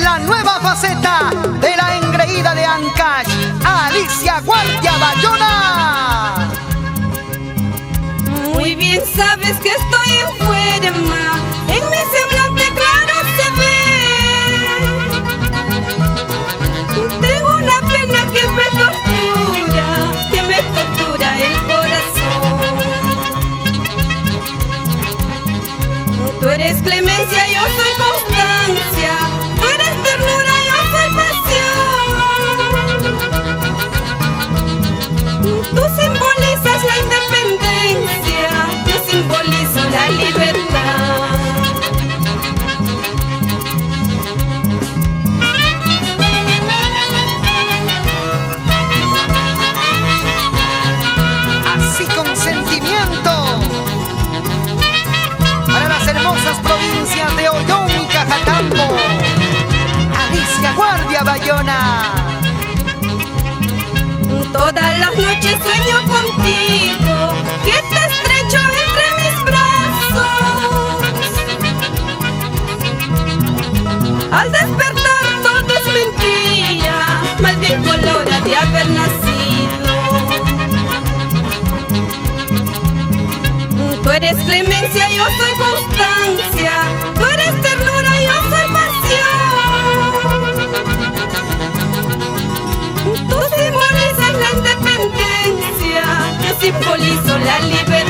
la nueva faceta de la engreída de Ancash, Alicia Guardia Bayona. Muy bien sabes que estoy enferma, en mi semblante claro se ve. Tengo una pena que me tortura el corazón. Tú eres clemencia, yo soy constancia. Tú eres ternura, yo soy pasión. Tú simbolizas la independencia, yo simbolizo la libertad. Así con sentimiento, para las hermosas provincias de Ollón y Cajatambo, Alicia Guardia Bayona. Todas las noches sueño contigo, que te estrecho entre mis brazos. Al despertar todo es mentira, más bien colora de haber nacido. Tú eres clemencia, yo soy constancia. Tú eres ternura, yo soy pasión. Tú simbolizas la independencia, yo simbolizo la libertad.